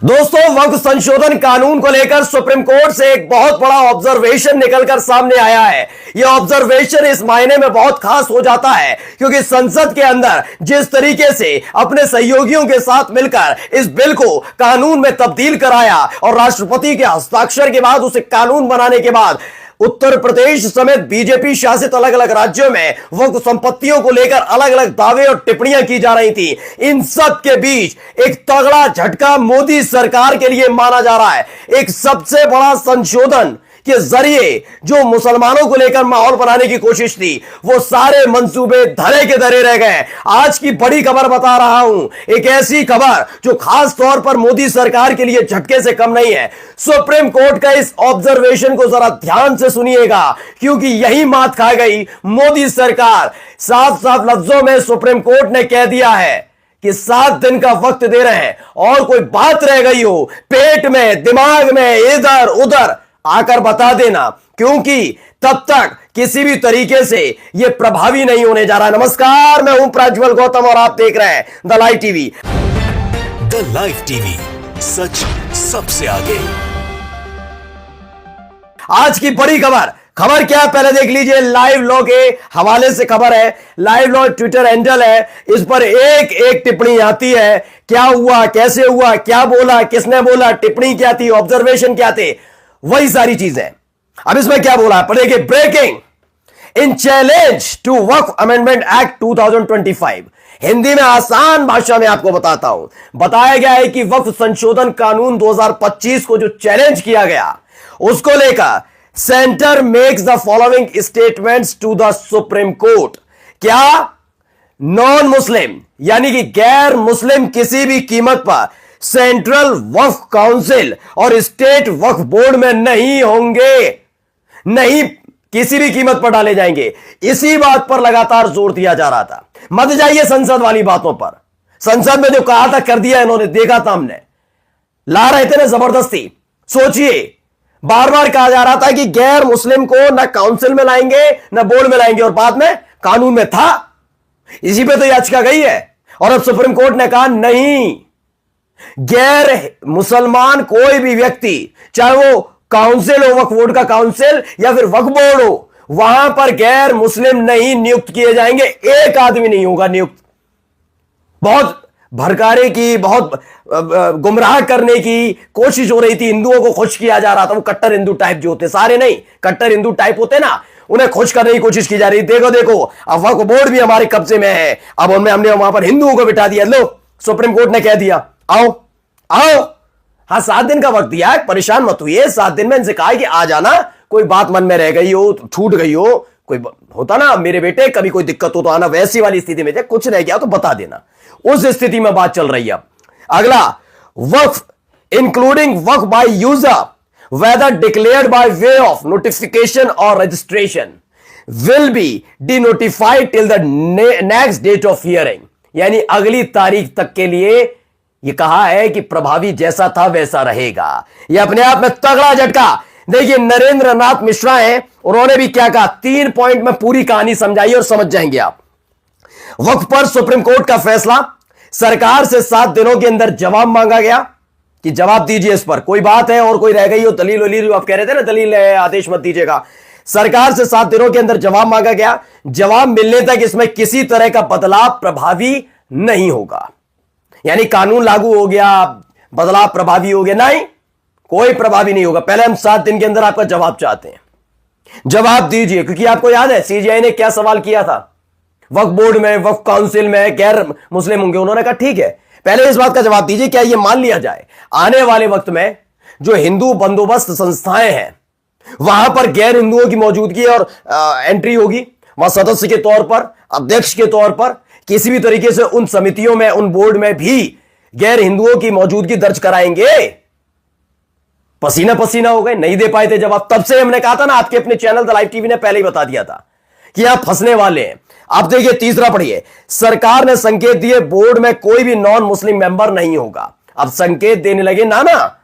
दोस्तों, वक्फ संशोधन कानून को लेकर सुप्रीम कोर्ट से एक बहुत बड़ा ऑब्जर्वेशन निकलकर सामने आया है। यह ऑब्जर्वेशन इस मायने में बहुत खास हो जाता है क्योंकि संसद के अंदर जिस तरीके से अपने सहयोगियों के साथ मिलकर इस बिल को कानून में तब्दील कराया और राष्ट्रपति के हस्ताक्षर के बाद उसे कानून बनाने के बाद उत्तर प्रदेश समेत बीजेपी शासित अलग अलग राज्यों में वक्फ संपत्तियों को लेकर अलग अलग दावे और टिप्पणियां की जा रही थी। इन सब के बीच एक तगड़ा झटका मोदी सरकार के लिए माना जा रहा है। एक सबसे बड़ा संशोधन के जरिए जो मुसलमानों को लेकर माहौल बनाने की कोशिश थी, वो सारे मंसूबे धरे के धरे रह गए। आज की बड़ी खबर बता रहा हूं, एक ऐसी खबर जो खास तौर पर मोदी सरकार के लिए झटके से कम नहीं है। सुप्रीम कोर्ट का इस ऑब्जर्वेशन को जरा ध्यान से सुनिएगा क्योंकि यही मात खा गई मोदी सरकार। साफ साफ लफ्जों में सुप्रीम कोर्ट ने कह दिया है कि 7 दिन का वक्त दे रहे हैं और कोई बात रह गई हो पेट में, दिमाग में, इधर उधर आकर बता देना, क्योंकि तब तक किसी भी तरीके से यह प्रभावी नहीं होने जा रहा। नमस्कार, मैं हूं प्रज्वल गौतम और आप देख रहे हैं the live TV. The live TV, सच सबसे आगे। आज की बड़ी खबर क्या है, पहले देख लीजिए। लाइव लॉ के हवाले से खबर है। लाइव लॉ ट्विटर हैंडल है, इस पर एक एक टिप्पणी आती है। क्या हुआ, कैसे हुआ, क्या बोला, किसने बोला, टिप्पणी क्या थी, ऑब्जर्वेशन क्या थे, वही सारी चीजें। अब इसमें क्या बोला है, पढ़ेंगे। Breaking in challenge to Waqf amendment act 2025। Hindi में आसान भाषा में आपको बताता हूं। बताया गया है कि वक्फ संशोधन कानून 2025 को जो चैलेंज किया गया, उसको लेकर centre makes the following statements to the supreme court. क्या नॉन मुस्लिम यानी कि गैर मुस्लिम किसी भी कीमत पर सेंट्रल वक्फ काउंसिल और स्टेट वक्फ बोर्ड में नहीं होंगे, नहीं किसी भी कीमत पर डाले जाएंगे। इसी बात पर लगातार जोर दिया जा रहा था। मत जाइए संसद वाली बातों पर। संसद में जो कहा था कर दिया इन्होंने, देखा था हमने। ला रहे थे ना जबरदस्ती। सोचिए, बार बार कहा जा रहा था कि गैर मुस्लिम को ना काउंसिल में लाएंगे ना बोर्ड में लाएंगे, और बाद में कानून में था। इसी पे तो याचिका गई है और अब सुप्रीम कोर्ट ने कहा नहीं, गैर मुसलमान कोई भी व्यक्ति, चाहे वो काउंसिल हो, वक्फ बोर्ड का काउंसिल या फिर वक्फ बोर्ड हो, वहां पर गैर मुस्लिम नहीं नियुक्त किए जाएंगे। एक आदमी नहीं होगा नियुक्त। बहुत भड़काने की, बहुत गुमराह करने की कोशिश हो रही थी। हिंदुओं को खुश किया जा रहा था। वो कट्टर हिंदू टाइप जो होते, सारे नहीं, कट्टर हिंदू टाइप होते ना, उन्हें खुश करने की कोशिश की जा रही। देखो देखो, अब वक्फ बोर्ड भी हमारे कब्जे में है। अब हमने वहां पर हिंदुओं को बिठा दिया। लो, सुप्रीम कोर्ट ने कह दिया आओ आओ। हाँ, 7 दिन का वक्त दिया है, परेशान मत हुई। 7 दिन में इनसे कहा कि आ जाना, कोई बात मन में रह गई हो, छूट गई हो, कोई होता ना मेरे बेटे, कभी कोई दिक्कत हो तो आना। वैसी वाली स्थिति में कुछ रह गया तो बता देना। उस स्थिति में बात चल रही है। अगला, waqf including waqf by user whether declared by way of notification और registration will be denotified till the next date of hearing. यानी अगली तारीख तक के लिए यह कहा है कि प्रभावी जैसा था वैसा रहेगा। यह अपने आप में तगड़ा झटका। देखिए, नरेंद्र नाथ मिश्रा हैं, उन्होंने भी क्या कहा, 3 पॉइंट में पूरी कहानी समझाई और समझ जाएंगे आप। वक्फ पर सुप्रीम कोर्ट का फैसला, सरकार से 7 दिनों के अंदर जवाब मांगा गया कि जवाब दीजिए इस पर, कोई बात है और कोई रह गई हो, दलील वलील, आप कह रहे थे ना दलील है, आदेश मत दीजिएगा। सरकार से 7 दिनों के अंदर जवाब मांगा गया। जवाब मिलने तक इसमें किसी तरह का बदलाव प्रभावी नहीं होगा। यानी कानून लागू हो गया, बदलाव प्रभावी हो गया, नहीं, कोई प्रभावी नहीं होगा। पहले हम 7 दिन के अंदर आपका जवाब चाहते हैं। जवाब दीजिए, क्योंकि आपको याद है सीजीआई ने क्या सवाल किया था, वक्फ बोर्ड में, वक्फ काउंसिल में गैर मुस्लिम होंगे। उन्होंने कहा ठीक है, पहले इस बात का जवाब दीजिए, क्या यह मान लिया जाए आने वाले वक्त में जो हिंदू बंदोबस्त संस्थाएं हैं वहां पर गैर हिंदुओं की मौजूदगी और एंट्री होगी, वहां सदस्य के तौर पर, अध्यक्ष के तौर पर, किसी भी तरीके से उन समितियों में, उन बोर्ड में भी गैर हिंदुओं की मौजूदगी दर्ज कराएंगे। पसीना पसीना हो गए, नहीं दे पाए थे जवाब। तब से हमने कहा था ना, आपके अपने चैनल द लाइव टीवी ने पहले ही बता दिया था कि आप फंसने वाले हैं। अब देखिए, तीसरा पढ़िए। सरकार ने संकेत दिए बोर्ड में कोई भी नॉन मुस्लिम मेंबर नहीं होगा। अब संकेत देने लगे, ना ना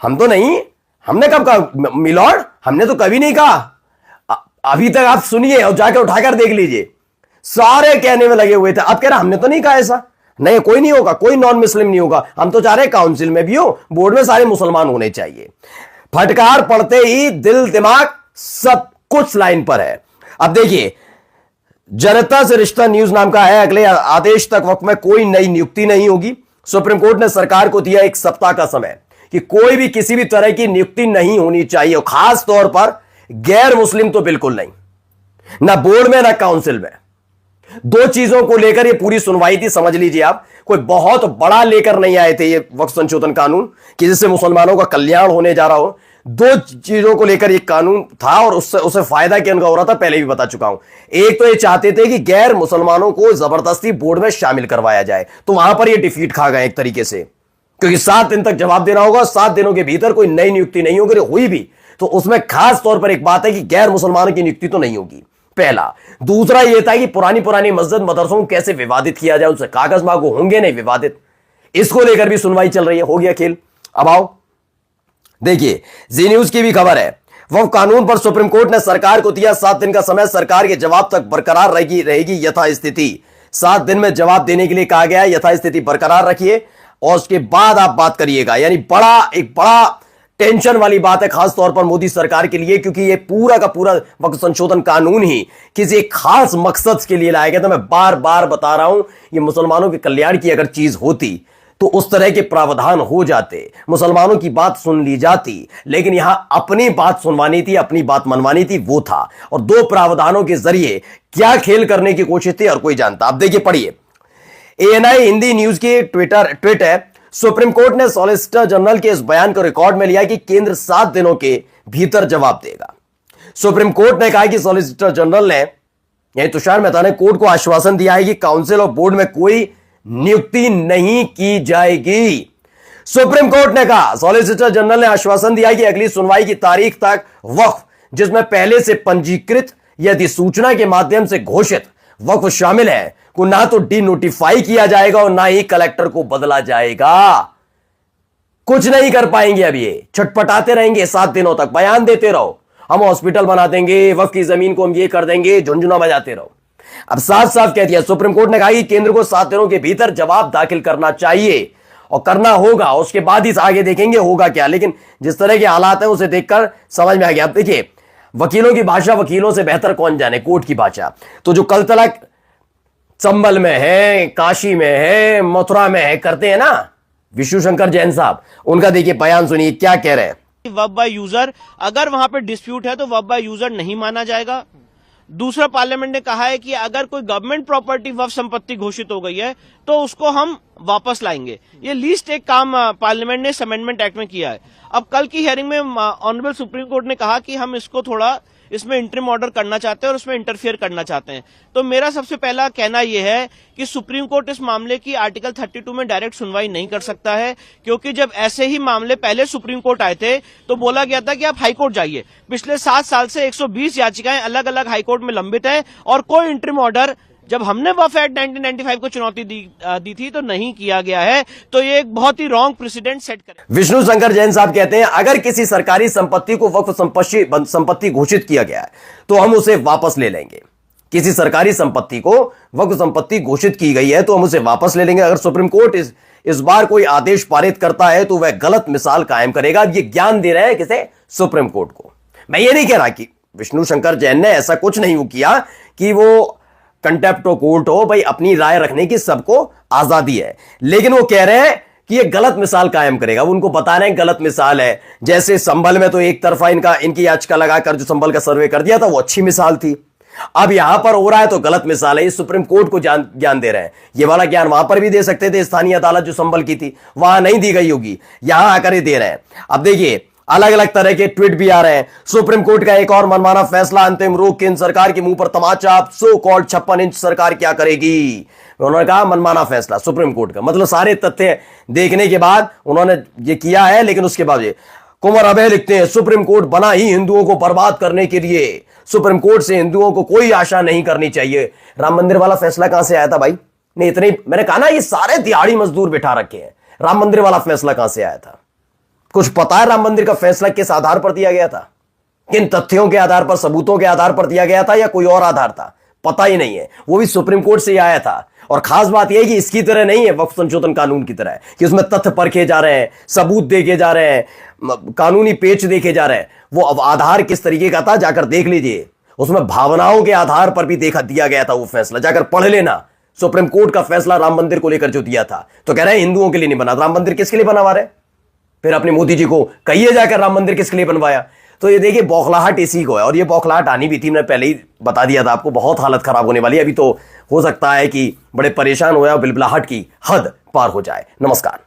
हम तो नहीं, हमने कब कहा मिलॉर्ड, हमने तो कभी नहीं कहा। अभी तक आप सुनिए और जाकर उठाकर देख लीजिए, सारे कहने में लगे हुए थे। अब कह रहा हमने तो नहीं कहा ऐसा, नहीं, कोई नहीं होगा, कोई नॉन मुस्लिम नहीं होगा। हम तो चाह रहे हैं काउंसिल में भी हो, बोर्ड में सारे मुसलमान होने चाहिए। फटकार पड़ते ही दिल दिमाग सब कुछ लाइन पर है। अब देखिए, जनता से रिश्ता न्यूज नाम का है, अगले आदेश तक वक्त में कोई नई नियुक्ति नहीं होगी। सुप्रीम कोर्ट ने सरकार को दिया 1 सप्ताह का समय कि कोई भी किसी भी तरह की नियुक्ति नहीं होनी चाहिए, और खास तौर पर गैर मुस्लिम तो बिल्कुल नहीं, ना बोर्ड में ना काउंसिल में। 2 चीजों को लेकर ये पूरी सुनवाई थी, समझ लीजिए आप। कोई बहुत बड़ा लेकर नहीं आए थे ये वक्फ संशोधन कानून कि जिससे मुसलमानों का कल्याण होने जा रहा हो। 2 चीजों को लेकर ये कानून था, और उससे फायदा क्या उनका हो रहा था पहले भी बता चुका हूं। एक तो ये चाहते थे कि गैर मुसलमानों को जबरदस्ती बोर्ड में शामिल करवाया जाए, तो वहां पर ये डिफीट खा गए एक तरीके से, क्योंकि 7 दिन तक जवाब देना होगा, 7 दिनों के भीतर कोई नई नियुक्ति नहीं होगी, हुई भी तो उसमें खास तौर पर एक बात है कि गैर मुसलमानों की नियुक्ति तो नहीं होगी, पहला। दूसरा यह था कि पुरानी मस्जिद मदरसों को कैसे विवादित किया जाए, उनसे कागज मांगो, होंगे नहीं विवादित, इसको लेकर भी सुनवाई चल रही है। हो गया खेल। अब आओ देखिए, जी न्यूज की भी खबर है, वक्फ कानून पर सुप्रीम कोर्ट ने सरकार को दिया 7 दिन का समय, सरकार के जवाब तक बरकरार रहेगी यथास्थिति। 7 दिन में जवाब देने के लिए कहा गया है, यथास्थिति बरकरार रखिए और उसके बाद आप बात करिएगा। यानी एक बड़ा टेंशन वाली बात है, खास तौर पर मोदी सरकार के लिए, क्योंकि ये पूरा का पूरा वक्फ संशोधन कानून ही किसी एक खास मकसद के लिए लाया गया था। मैं बार बार बता रहा हूं, ये मुसलमानों के कल्याण की अगर चीज होती तो उस तरह के प्रावधान हो जाते, मुसलमानों की बात सुन ली जाती, लेकिन यहां अपनी बात सुनवानी थी, अपनी बात मनवानी थी, वो था। और 2 प्रावधानों के जरिए क्या खेल करने की कोशिश थी और कोई जानता। अब देखिए, पढ़िए, ANI हिंदी न्यूज की ट्वीट है, सुप्रीम कोर्ट ने सॉलिसिटर जनरल के इस बयान को रिकॉर्ड में लिया कि केंद्र 7 दिनों के भीतर जवाब देगा। सुप्रीम कोर्ट ने कहा कि सॉलिसिटर जनरल ने, यानी तुषार मेहता ने, कोर्ट को आश्वासन दिया है कि काउंसिल और बोर्ड में कोई नियुक्ति नहीं की जाएगी। सुप्रीम कोर्ट ने कहा, सॉलिसिटर जनरल ने आश्वासन दिया कि अगली सुनवाई की तारीख तक वक्फ, जिसमें पहले से पंजीकृत या अधिसूचना के माध्यम से घोषित वक्फ शामिल है, को ना तो डिनोटिफाई किया जाएगा और ना ही कलेक्टर को बदला जाएगा। कुछ नहीं कर पाएंगे। अब ये छटपटाते रहेंगे 7 दिनों तक, बयान देते रहो, हम हॉस्पिटल बना देंगे, वक्फ की जमीन को हम ये कर देंगे, झुंझुना बजाते रहो। अब साफ साफ कह दिया सुप्रीम कोर्ट ने कहा कि केंद्र को 7 दिनों के भीतर जवाब दाखिल करना चाहिए और करना होगा, उसके बाद ही आगे देखेंगे होगा क्या। लेकिन जिस तरह के हालात हैं उसे देखकर समझ में आ गया। अब देखिए, वकीलों की भाषा वकीलों से बेहतर कौन जाने, कोर्ट की भाषा। तो जो कल तलक चंबल में है, काशी में है, मथुरा में है, करते हैं ना विष्णु शंकर जैन साहब, उनका देखिए बयान सुनिए क्या कह रहे हैं। वक्फ बाय यूजर, अगर वहां पे डिस्प्यूट है तो वक्फ बाय यूजर नहीं माना जाएगा। दूसरा, पार्लियामेंट ने कहा है कि अगर कोई गवर्नमेंट प्रॉपर्टी वक्फ संपत्ति घोषित हो गई है तो उसको हम वापस लाएंगे। ये लीस्ट एक काम पार्लियामेंट ने अमेंडमेंट एक्ट में किया है। अब कल की हियरिंग में ऑनरेबल सुप्रीम कोर्ट ने कहा कि हम इसको थोड़ा इसमें इंटरिम ऑर्डर करना चाहते हैं और उसमें इंटरफेयर करना चाहते हैं। तो मेरा सबसे पहला कहना यह है कि सुप्रीम कोर्ट इस मामले की आर्टिकल 32 में डायरेक्ट सुनवाई नहीं कर सकता है, क्योंकि जब ऐसे ही मामले पहले सुप्रीम कोर्ट आए थे तो बोला गया था कि आप हाईकोर्ट जाइए। पिछले 7 साल से 120 याचिकाएं अलग अलग हाईकोर्ट में लंबित है और कोई इंटरिम ऑर्डर, जब हमने वक्फ एक्ट 1995 को चुनौती दी थी तो नहीं किया गया है। तो ये एक बहुत ही रॉन्ग प्रेसिडेंट सेट करे। विष्णु शंकर जैन साहब कहते हैं, अगर किसी सरकारी संपत्ति को वक्फ संपत्ति घोषित किया गया है तो हम उसे वापस ले लेंगे। किसी सरकारी संपत्ति को वक्फ संपत्ति घोषित की गई है तो हम उसे वापस ले लेंगे। अगर सुप्रीम कोर्ट इस बार कोई आदेश पारित करता है तो वह गलत मिसाल कायम करेगा। ये ज्ञान दे रहे हैं किसे? सुप्रीम कोर्ट को। मैं ये नहीं कह रहा कि विष्णु शंकर जैन ने ऐसा कुछ नहीं किया कि वो कंटेप्ट ऑफ कोर्ट हो, भाई अपनी राय रखने की सबको आजादी है, लेकिन वो कह रहे हैं कि ये गलत मिसाल कायम करेगा। वो उनको बता रहे हैं गलत मिसाल है। जैसे संभल में तो एक तरफा इनकी याचिका लगाकर जो संभल का सर्वे कर दिया था वो अच्छी मिसाल थी, अब यहां पर हो रहा है तो गलत मिसाल है। ये सुप्रीम कोर्ट को ज्ञान दे रहे हैं। ये वाला ज्ञान वहां पर भी दे सकते थे, स्थानीय अदालत जो संभल की थी वहां नहीं दी गई होगी, यहां आकर ही दे रहे हैं। अब देखिए, अलग अलग तरह के ट्वीट भी आ रहे हैं। सुप्रीम कोर्ट का एक और मनमाना फैसला, अंतिम रोक, केंद्र सरकार के मुंह पर तमाचा, सो कॉल्ड 56 इंच सरकार क्या करेगी। उन्होंने कहा मनमाना फैसला सुप्रीम कोर्ट का, मतलब सारे तथ्य देखने के बाद उन्होंने ये किया है। लेकिन उसके बाद कुंवर अभय लिखते हैं, सुप्रीम कोर्ट बना ही हिंदुओं को बर्बाद करने के लिए, सुप्रीम कोर्ट से हिंदुओं को कोई आशा नहीं करनी चाहिए। राम मंदिर वाला फैसला कहां से आया था भाई? नहीं, इतनी मैंने कहा ना, ये सारे दिहाड़ी मजदूर बिठा रखे हैं। राम मंदिर वाला फैसला कहां से आया था? कुछ पता है राम मंदिर का फैसला किस आधार पर दिया गया था? किन तथ्यों के आधार पर, सबूतों के आधार पर दिया गया था या कोई और आधार था? पता ही नहीं है। वो भी सुप्रीम कोर्ट से ही आया था और खास बात यह है कि इसकी तरह नहीं है, वक्फ संशोधन कानून की तरह है कि उसमें तथ्य परखे जा रहे हैं, सबूत देखे जा रहे हैं, कानूनी पेच देखे जा रहे हैं। वो अब आधार किस तरीके का था जाकर देख लीजिए, उसमें भावनाओं के आधार पर भी दिया गया था वो फैसला, जाकर पढ़ लेना। सुप्रीम कोर्ट का फैसला राम मंदिर को लेकर जो दिया था, तो कह रहे हैं हिंदुओं के लिए नहीं बना, राम मंदिर किसके लिए बनवा रहे? फिर अपने मोदी जी को कहिए जाकर राम मंदिर किसके लिए बनवाया। तो ये देखिए बौखलाहट इसी को है, और ये बौखलाहट आनी भी थी, मैं पहले ही बता दिया था आपको, बहुत हालत खराब होने वाली है। अभी तो हो सकता है कि बड़े परेशान हो जाए, बिलबिलाहट की हद पार हो जाए। नमस्कार।